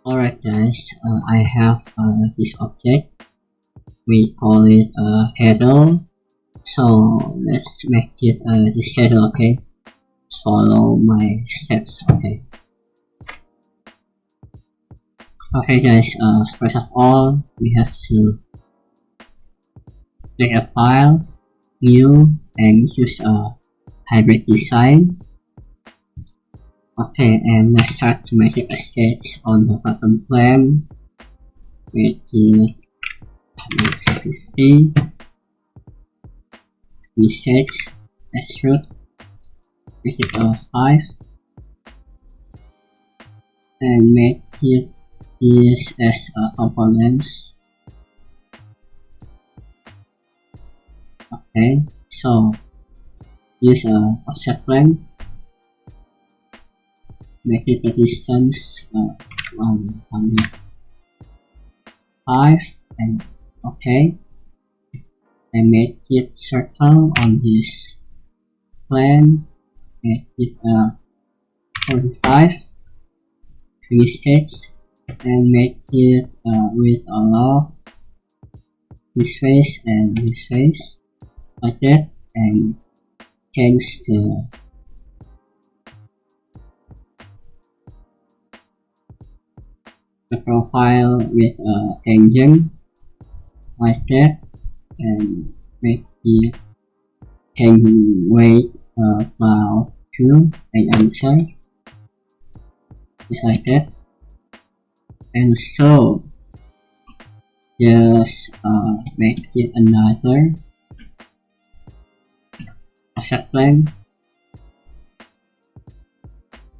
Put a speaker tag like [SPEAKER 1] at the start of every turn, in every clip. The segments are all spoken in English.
[SPEAKER 1] Alright guys, I have this object. We call it Kettle. So let's make it this Kettle, okay? Follow my steps, okay? Okay guys, first of all, we have to create a file, new, and use a hybrid design. Okay, and let's start to make a sketch on the bottom plane. Make it 50. Reset, extrude, make it 5, and make it this as components. Okay, so use a offset plane. Make it a distance 105, and okay, and make it circle on this plane. Make it 45, reset, and make it with all of this face and this face, like that, and change the profile with a tangent, like that, and make it tangent weight about 2 and outside, just like that. And so just make it another offset plane,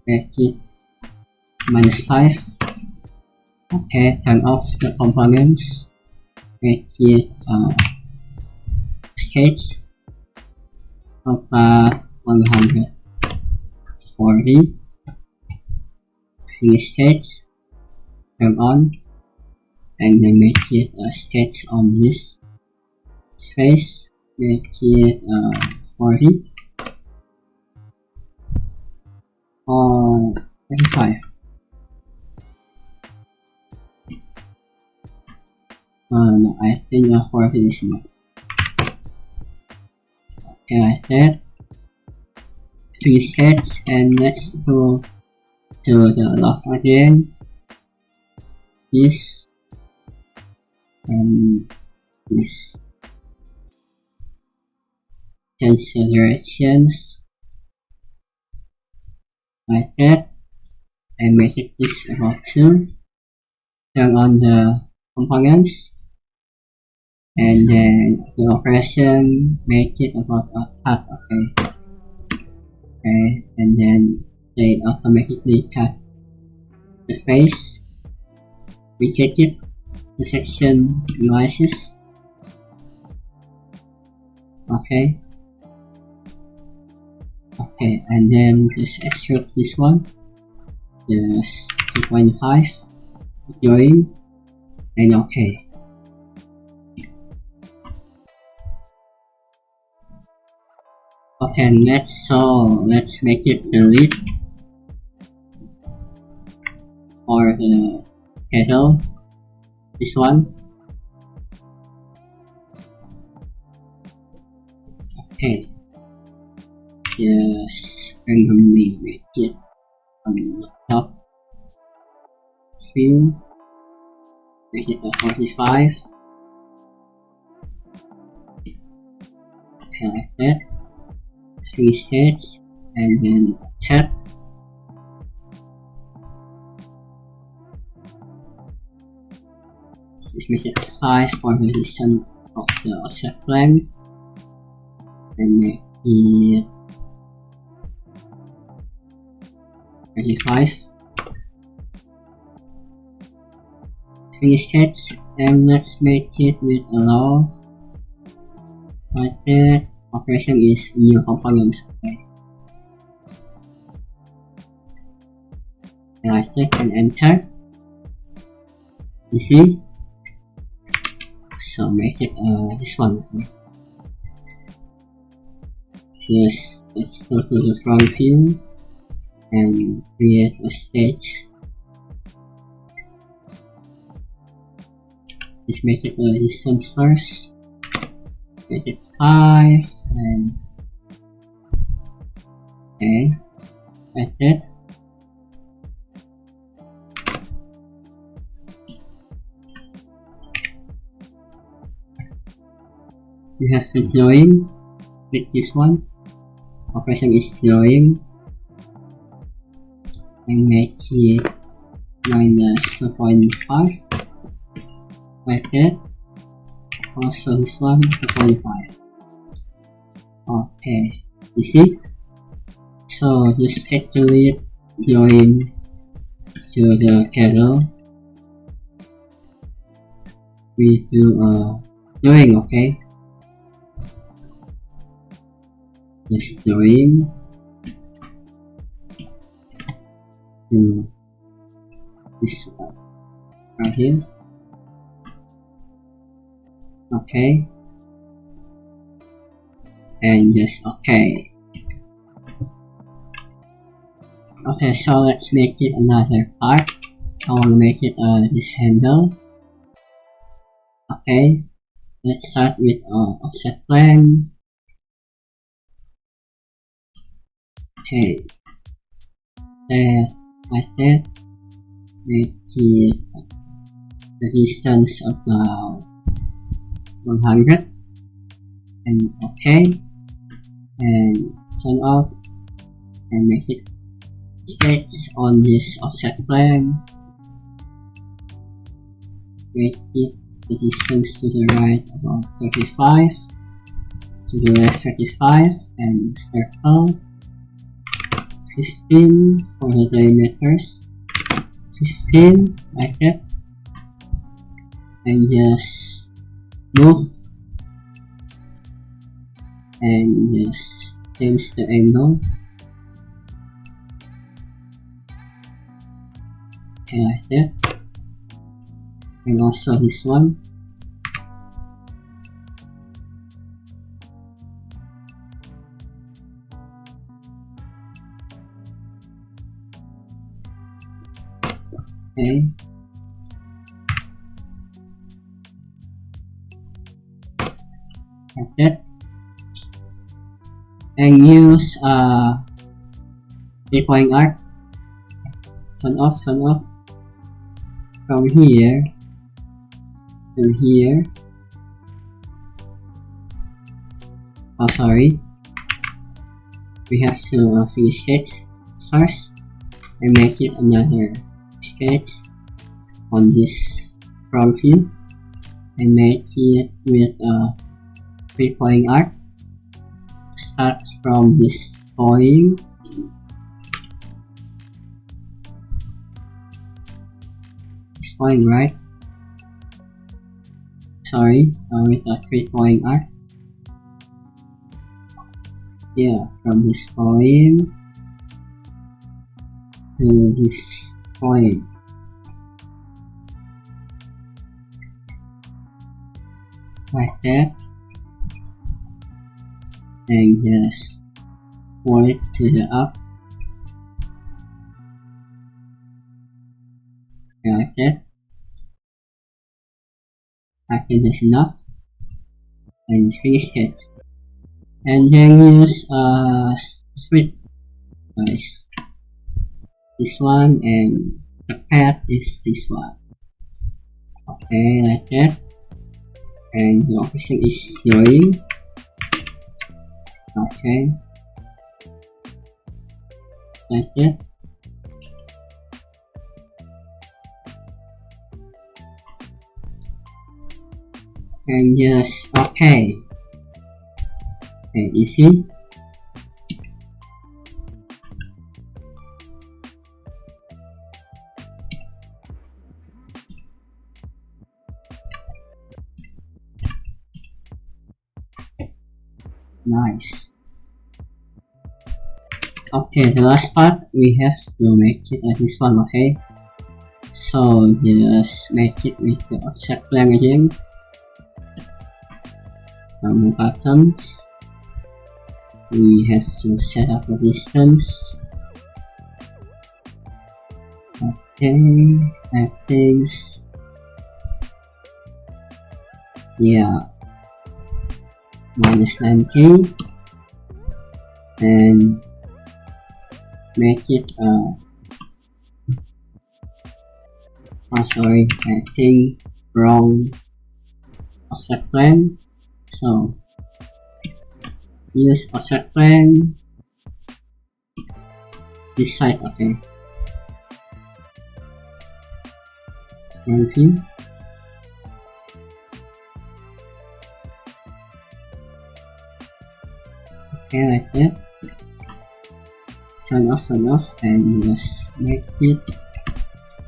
[SPEAKER 1] make it -5. Okay, turn off the components, make it sketch about 140, finish sketch, turn on, and then make it a sketch on this face, make it 40 or 25. No, I think 40 is enough. Okay, like that. Reset, and let's go to the log again. This and this. Change the directions like that, and make it this about 2. Turn on the components, and then the operation make it about a cut, okay, and then they automatically cut the face. We check it, the section devices, okay, and then just extrude this one, just 2.5, join, and okay. Okay, next, so let's make it delete for the kettle, this one. Okay, just randomly make it on the top view, make it a 45, okay, like that. Reset, and then tap, just make it 5 for the distance of the offset plane, and make it 35. Reset, and let's make it with a law, like that. Operation is new components, okay. And I click and enter. You see? So make it this one, okay. Just let's go to the front view and create a stage. Just make it a distance first. Make it 5 and okay, that's it. You have to join with this one. Operation is join and make it minus 2.5 like that. Also this one 2.5. Okay, you see? So just actually join to the kettle. We do join, okay? Just join to this one right here. Okay, and just okay. Okay, so let's make it another part. I want to make it this handle. Okay, let's start with offset plane. Okay, there, like that. Make it the distance about 100 and okay, and turn off and make it sketch on this offset plane. Make it the distance to the right about 35, to the left 35, and circle 15 for the diameters, 15 like that, and just move and just change the angle. Okay, like that, and also this one. Okay, like that, and use 3-point arc. Turn off from here to here. Oh, sorry, we have to finish sketch first and make it another sketch on this front view and make it with a 3-point arc. Start from this point right? Sorry, with a 3-point arc. Yeah, from this point to this point. Like that. And just pull it to the up. Okay, like that. I think that's enough. And finish it. And then use switch, guys. This one, and the path is this one. Okay, like that. And the operation is join. Okay, like that. And just okay. Okay, easy. Nice. Okay, the last part we have to make it like this one, okay? So just make it with the offset plane again. From the bottom, we have to set up the distance. Okay, I think yeah, minus 9k, and make it oh sorry, I think wrong offset plan. So use offset plan this side, okay. Review. Okay, like that. Turn off, and just make it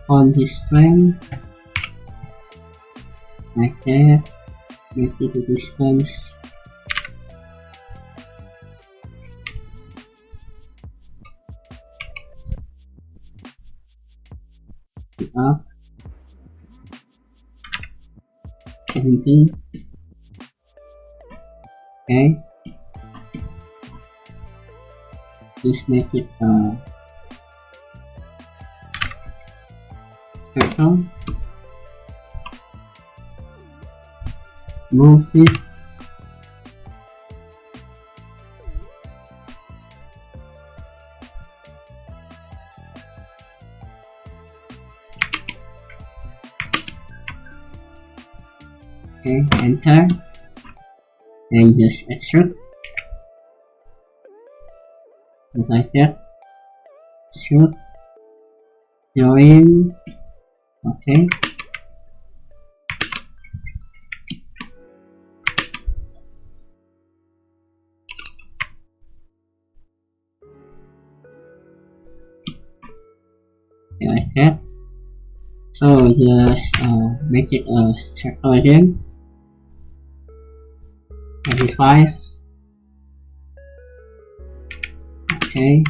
[SPEAKER 1] on this frame like that. Make it the distance up 70. Okay, just make it Kettle. Move it okay, enter, and just extrude just like that. Extrude, join, okay. Like that. So just make it a circle again. 25. Okay.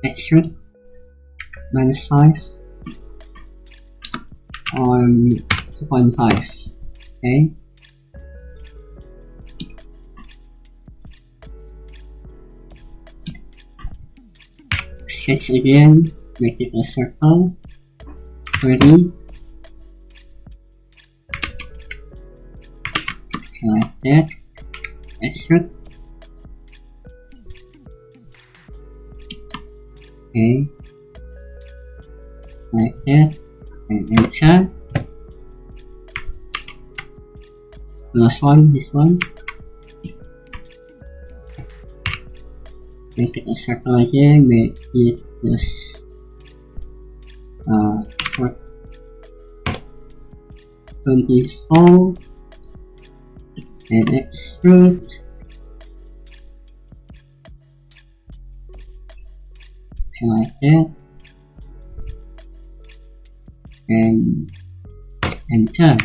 [SPEAKER 1] Extrude minus 5 on 2.5. Okay. Sketch again, make it a circle. 30. Like that. Extrude. Okay. Like that. And enter. Last one, this one. Make it a circle again, make it just 24 and extrude like that and enter.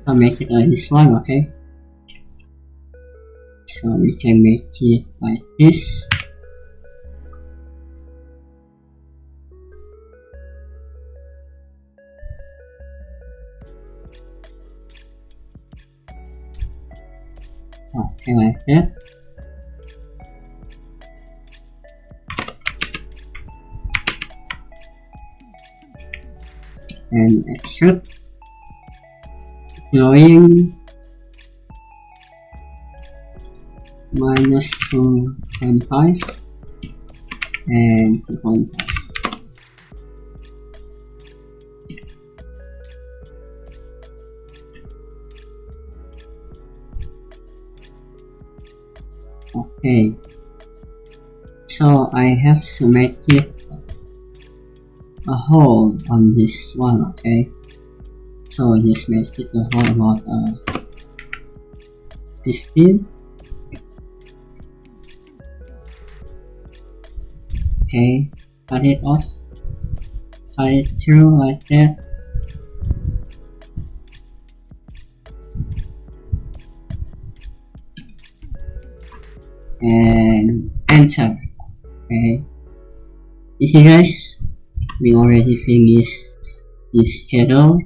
[SPEAKER 1] I'll make it like this one, okay? So we can make it like this. Okay, like that. And extrude. Drawing minus 2.5 and 2.5. Okay, so I have to make it a hole on this one, okay? So just make it a hole about 15. Okay, cut it off, cut it through like that. And enter. Okay, easy guys, we already finished this Kettle.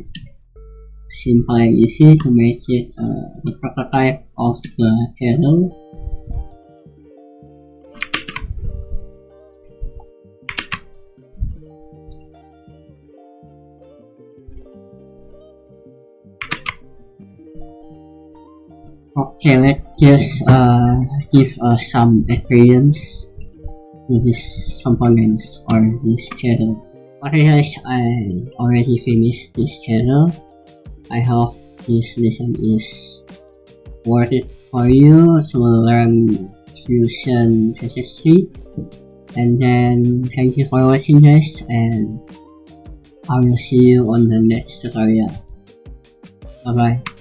[SPEAKER 1] Simple and easy to make it the prototype of the Kettle. Okay, let's just give some experience to these components or this kettle. Okay guys, I already finished this kettle. I hope this lesson is worth it for you to learn Fusion 360. And then thank you for watching guys, and I will see you on the next tutorial. Bye bye.